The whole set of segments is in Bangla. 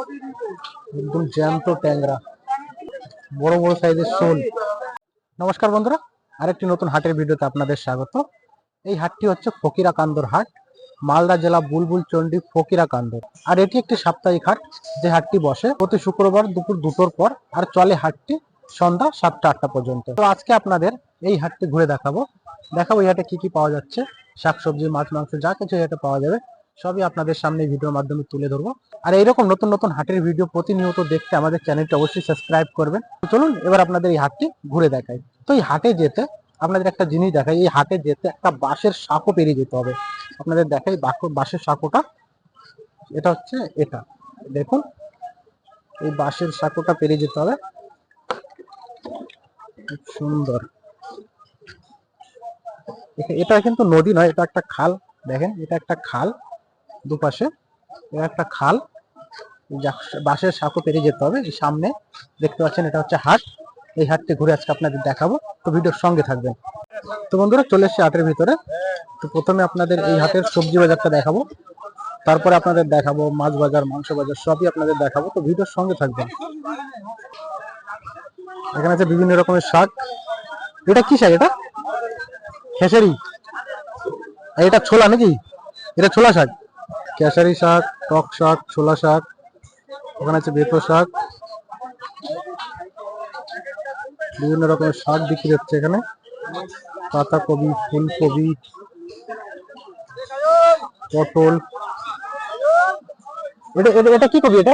একদম জ্যান্ত ট্যাংরা, বড় বড় সাইজের শোল। নমস্কার বন্ধুরা, আরেকটি নতুন হাটের ভিডিওতে আপনাদের স্বাগত। এই হাটটি হচ্ছে ফকিরাকান্দর হাট, মালদা জেলা বুলবুল চন্ডী ফকিরাকান্দর। আর এটি একটি সাপ্তাহিক হাট, যে হাটটি বসে প্রতি শুক্রবার দুপুর 2টোর পর, আর চলে হাটটি সন্ধ্যা 7টা-8টা পর্যন্ত। তো আজকে আপনাদের এই হাটটি ঘুরে দেখাবো এই হাটে কি কি পাওয়া যাচ্ছে, শাকসবজি, মাছ, মাংস, যা কিছু এই হাটে পাওয়া যাবে সবই আপনাদের সামনে ভিডিওর মাধ্যমে তুলে ধরবো। আর এইরকম নতুন নতুন হাটের ভিডিও প্রতিনিয়ত দেখতে আমাদের চ্যানেলটি অবশ্যই সাবস্ক্রাইব করবেন। তো চলুন এবার আপনাদের এই হাটটি ঘুরে দেখাই। তো এই হাটে যেতে আপনাদের একটা জিনিস দেখাই, এই হাটে যেতে একটা বাঁশের সাঁকো পেরিয়ে যেতে হবে। আপনাদের দেখাই বাঁশের সাঁকোটা, এটা হচ্ছে এটা দেখুন, এই বাঁশের সাঁকোটা পেরিয়ে যেতে হবে। খুব সুন্দর। এটা কিন্তু নদী নয়, এটা একটা খাল। দেখেন, এটা একটা খাল, দুপাশে এটা একটা খাল। বাঁশের সাঁকো পেরিয়ে যেতে হবে। এই সামনে দেখতে পাচ্ছেন, এটা হচ্ছে হাট। এই হাটটি ঘুরে আজকে আপনাদের দেখাবো, তো ভিডিওর সঙ্গে থাকবেন। তো বন্ধুরা, চলে এসেছি হাটের ভিতরে। তো প্রথমে আপনাদের এই হাটের সবজি বাজারটা দেখাবো, তারপরে আপনাদের দেখাবো মাছ বাজার, মাংস বাজার, সবই আপনাদের দেখাবো, তো ভিডিওর সঙ্গে থাকবেন। এখানে আছে বিভিন্ন রকমের শাক। এটা কি শাক? এটা খেসারি, এটা ছোলা নাকি? এটা ছোলা শাক, খেসারি শাক, টক শাক, ছোলা শাক। ওখানে আছে বেতো শাক, বিভিন্ন রকমের শাক বিক্রি হচ্ছে এখানে। পাতাকপি, ফুলকপি, পটল। এটা এটা এটা কি কপি? এটা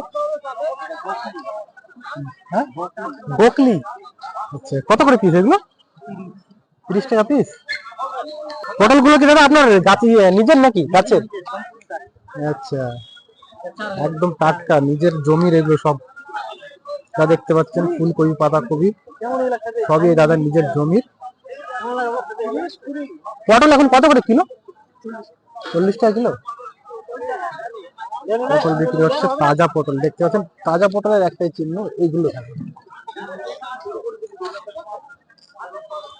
হ্যাঁ, বকলি। আচ্ছা, কত করে পিস এগুলো? 30 টাকা পিস। পটল গুলো কি দাদা আপনার গাছে নিজের নাকি গাছের? আচ্ছা, একদম টাটকা নিজের জমির এগুলো সব। যা দেখতে পাচ্ছেন ফুলকপি, পাতাকপি, সবই দাদার নিজের জমির। পটল এখন কত করে কিলো? 40 টাকা কিলো। পটল বিক্রি হচ্ছে, তাজা পটল। দেখতে পাচ্ছেন, তাজা পটলের একটাই চিহ্ন এইগুলো থাকে।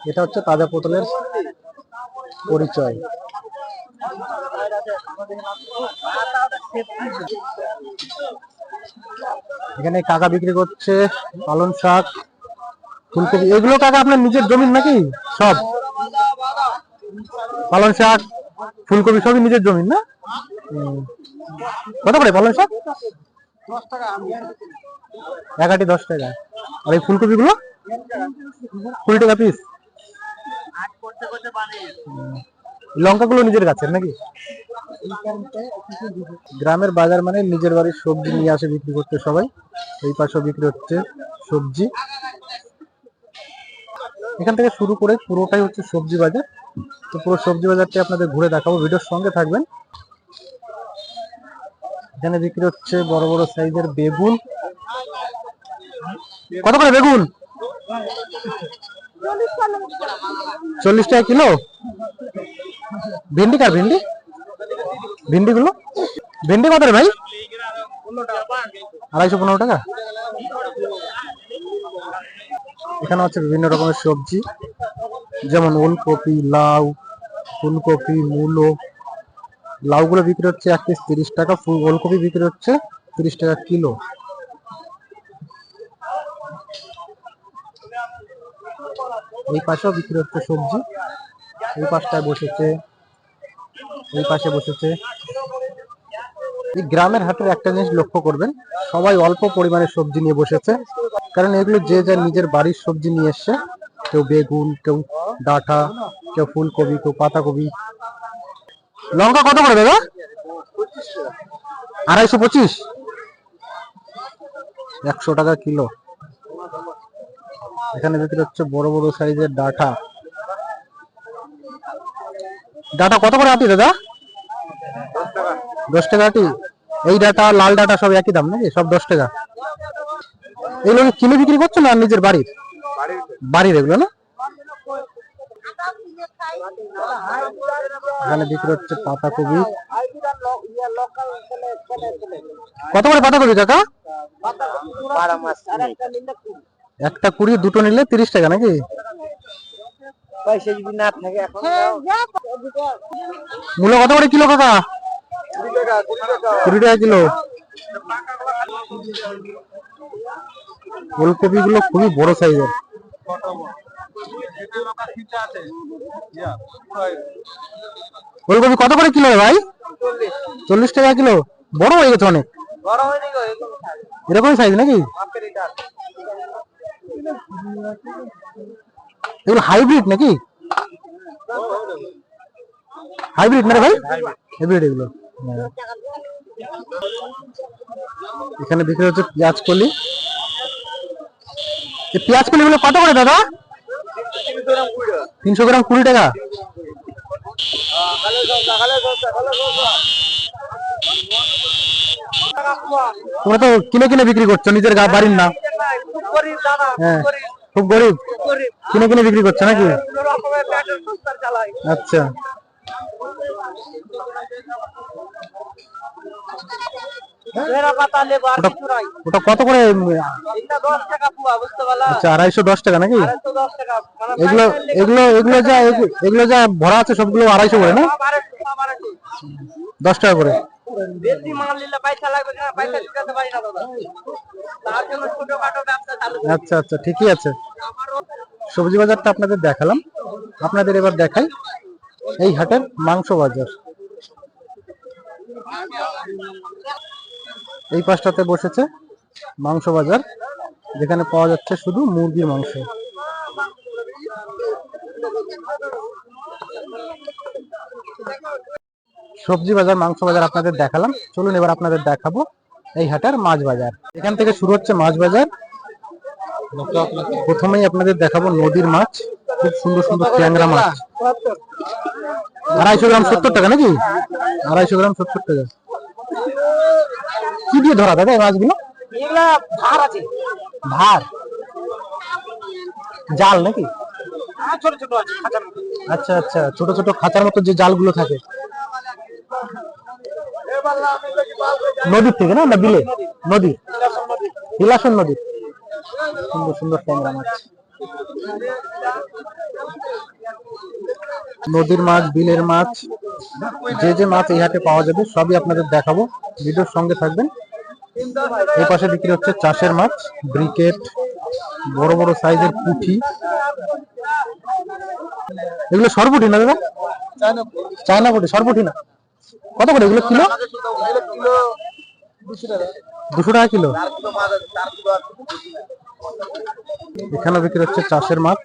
এটা হচ্ছে তাজা পটলের পরিচয়। এখানে কাকা বিক্রি করছে পালং শাক, ফুলকপি। এগুলো কাকা আপনার নিজের জমির নাকি সব? পালং শাক, ফুলকপি সবই নিজের জমির না? কত করে পালং শাক? 1 আটি 10 টাকা। আর এই ফুলকপি গুলো 20 টাকা পিস। লঙ্কা গুলো নিজের গাছের নাকি? গ্রামের বাজার মানে নিজের বাড়ির সবজি নিয়ে আসে বিক্রি করতে সবাই। এই পাশেও বিক্রি হচ্ছে সবজি। এখান থেকে শুরু করে পুরোটাই হচ্ছে সবজি বাজার। তো পুরো সবজি বাজারটি আপনাদের ঘুরে দেখাবো, ভিডিওর সঙ্গে থাকবেন। এখানে বিক্রি হচ্ছে বড় বড় সাইজের বেগুন। কত করে বেগুন? 40 টাকা কিলো। ভেন্ডি কার? ভেন্ডি, ভেন্ডি গুলো, ভেন্ডি কত রে ভাই? 250-15 টাকা। এখানে হচ্ছে বিভিন্ন রকমের সবজি, যেমন ওলকপি, লাউ, ফুলকপি, মূলো। লাউ গুলো বিক্রি হচ্ছে 1 পিস 30 টাকা। ওলকপি বিক্রি হচ্ছে 30 টাকা কিলো। এই পাশেও বিক্রি হচ্ছে সবজি। এই পাশটায় বসেছে, এই পাশে বসেছে। এই গ্রামের হাটের একটা জিনিস লক্ষ্য করবেন, সবাই অল্প পরিমাণে সবজি নিয়ে বসেছে, কারণ এগুলো যে যার নিজের বাড়ির সবজি নিয়ে এসছে। কেউ বেগুন, কেউ ডাঁটা, কেউ ফুলকপি, কেউ পাতাকপি। লঙ্কা কত করে দাদা? 225, 100 টাকা কিলো। এখানে বিক্রি হচ্ছে বড় বড় সাইজের ডাঁটা। ডাঁটা কত করে আটি দাদা? 10 টাকা আটি। এই ডাঁটা, লাল ডাঁটা সব একই দাম নাকি? সব 10 টাকা। এগুলো কিনে বিক্রি করছো না নিজের বাড়ির? বাড়ির এগুলো না? এখানে বিক্রি হচ্ছে পাতাকপি। কত করে পাতাকপি কাকা? একটা 20, দুটো নিলে 30 টাকা নাকি? মূলো কত করে কিলো কাকা? 20 টাকা কিলো। ফুলকপি গুলো খুবই বড় সাইজের। ফুলকপি কত করে কিলো ভাই? 40 টাকা কিলো। বড় হয়ে গেছে অনেক, এরকমই সাইজ নাকি? এগুলো হাইব্রিড নাকি? হাইব্রিড না ভাই? হাইব্রিড এগুলো। এখানে বিক্রি হচ্ছে পেঁয়াজ কলি। পেঁয়াজ কলি গুলো কত করে দাদা? 300 গ্রাম 20 টাকা। তোমরা তো কিনে কিনে বিক্রি করছো, নিজের বাড়ির না? হ্যাঁ, খুব গরিব, কিনে কিনে বিক্রি করছো নাকি? আচ্ছা, ওটা কত করে? আচ্ছা, 210 টাকা নাকি? এগুলো এগুলো এগুলো যা ভরা আছে সবগুলো 250 করে না? 10 টাকা করে। আচ্ছা আচ্ছা, ঠিকই আছে। সবজি বাজারটা আপনাদের দেখালাম, আপনাদের এবার দেখাই এই হাটের মাংস বাজার। এই পাশটাতে বসেছে মাংস বাজার, যেখানে পাওয়া যাচ্ছে শুধু মুরগির মাংস। সবজি বাজার, মাংস বাজার আপনাদের দেখালাম। চলুন এবার আপনাদের দেখাবো এই হাটের মাছ বাজার। এখান থেকে শুরু হচ্ছে মাছ বাজার। প্রথমেই আপনাদের দেখাবো নদীর মাছ, খুব সুন্দর সুন্দর ট্যাংরা মাছ। 250 গ্রাম 70 টাকা নাকি? 250 গ্রাম 70 টাকা। কি দিয়ে ধরা দাদা এই মাছগুলো? ভার আছে, ভার, জাল নাকি? আচ্ছা আচ্ছা, ছোট ছোট খাঁচার মতো যে জালগুলো থাকে। নদীর থেকে না বিলে? নদী, বিলাসন নদী। সুন্দর সুন্দর ট্যাংরা মাছ, নদীর মাছ, বিলের মাছ, যে যে মাছ এই হাটে পাওয়া যাবে সবই আপনাদের দেখাবো, ভিডিওর সঙ্গে থাকবেন। এই পাশে বিক্রি হচ্ছে চাষের মাছ, ব্রিকেট, বড় বড় সাইজের পুঁটি। এগুলো সরপুঁটি না দাদা? চায়না পুঁটি, সরপুঁটি না। কত করে এগুলো কিলো? 200 টাকা কিলো। এখানে বিক্রি হচ্ছে চাষের মাছ,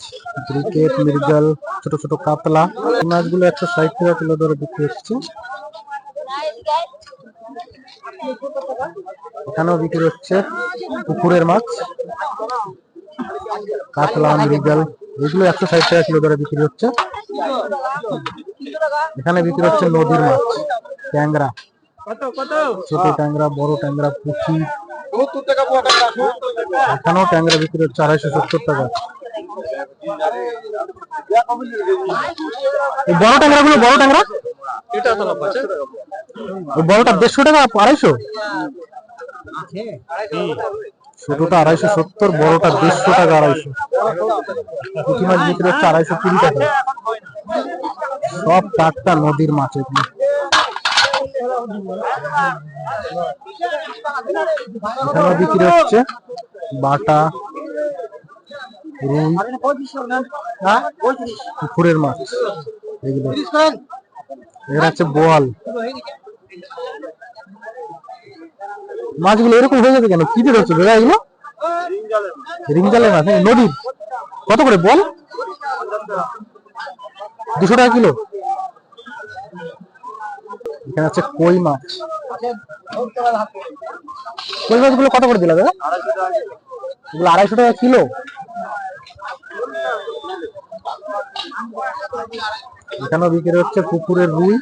ব্রিকেট, মৃগেল, ছোট ছোট কাতলা। মাছগুলো 160 টাকা কিলো দরে বিক্রি হচ্ছে। এখানেও বিক্রি হচ্ছে পুকুরের মাছ, কাতলা, মৃগেল, এগুলো 160 টাকা কিলো দরে বিক্রি হচ্ছে। এখানে বিক্রি হচ্ছে নদীর মাছ, ট্যাংরা, ছোট ট্যাংরা, বড় ট্যাংরা, পুঁটি। এখানেও ট্যাংরা বিক্রি হচ্ছে 270 টাকা। বড় ট্যাংরা গুলো, বড় ট্যাংরা বড়টা 150 টাকা, 250। ছোটটা 270, বড়টা 150 টাকা, 250। পুঁটি মাছ বিক্রি হচ্ছে 220 টাকা। সব টাটকা নদীর মাছ এগুলো। এখানে বিক্রি হচ্ছে বাটা, রুই, পুকুরের মাছ এগুলো। এখানে হচ্ছে বোয়াল। মাছগুলো এরকম হয়ে যাবে কেন? কি দিয়ে হচ্ছে দাদা এগুলো? রিংজালের মাছ। নদীর কত করে বল? 200 টাকা কিলো। এখানে আছে কই মাছ। কই মাছগুলো কত করে দিলা দাদা? এগুলো 250 টাকা কিলো। এখানেও বিক্রি হচ্ছে পুকুরের রুই।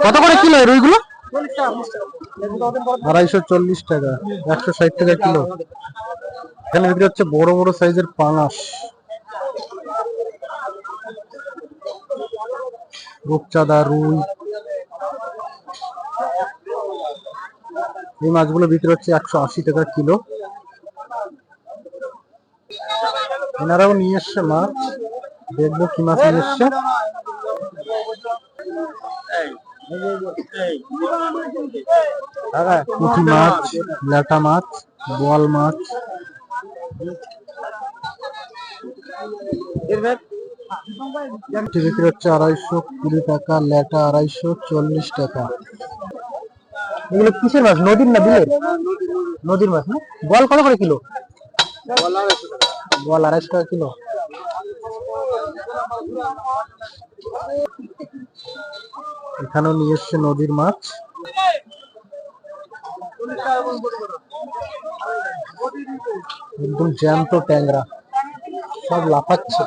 কত করে কিলো এই রুইগুলো? 240 টাকা, 160 টাকা কিলো। এখানে বিক্রি হচ্ছে বড় বড় সাইজের পাঙাশ, রূপচাঁদা, রুই। এই মাছগুলো বিক্রি হচ্ছে 180 টাকা কিলো। এনারাও নিয়ে এসছে মাছ, দেখবো কি মাছ নিয়ে এসছে। পুঁটি মাছ, ল্যাটা মাছ, বোয়াল মাছ, বিক্রি হচ্ছে 220 টাকা, ল্যাটা 240 টাকা। এগুলো কিসের মাছ, নদীর না বিলের? নদীর মাছ না? বোয়াল কত করে কিলো? বোয়াল 250 টাকা কিলো। এখানেও নিয়ে এসছে নদীর মাছ। একদম জ্যান্ত ট্যাংরা, সব লাফাচ্ছে।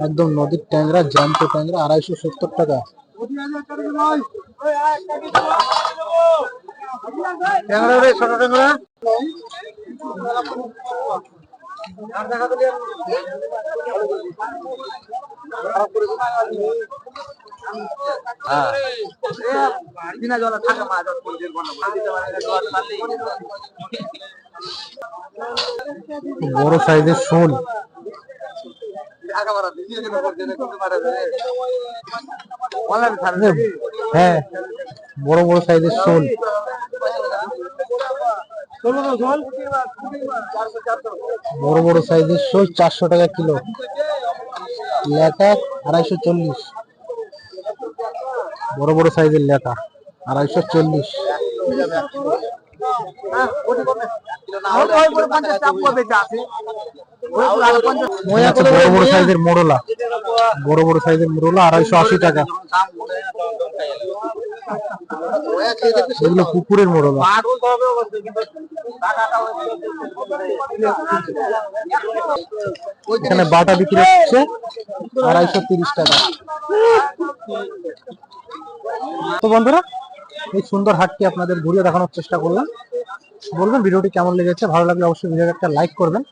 একদম নদীর ট্যাংরা, জ্যান্ত ট্যাংরা 270 টাকা। ট্যাংরা রে, ছোট ট্যাংরা। বড় সাইজের শোল, হ্যাঁ বড় বড় সাইজের শোল। বড় বড় সাইজের শোল 400 টাকা কিলো। ল্যাটা 240। বড় বড় সাইজের ল্যাটা 240। বড় বড় সাইজের মোরলা, বড় বড় সাইজের মোরলা 280 টাকা। এগুলো পুকুরের মোরলা। এখানে বাটা বিক্রি হচ্ছে 230 টাকা। তো বন্ধুরা, এই সুন্দর হাটটি আপনাদের ঘুরিয়ে দেখানোর চেষ্টা করলাম। বলবেন ভিডিওটি কেমন লেগেছে, ভালো লাগলে অবশ্যই ভিডিওটা একটা লাইক করবেন।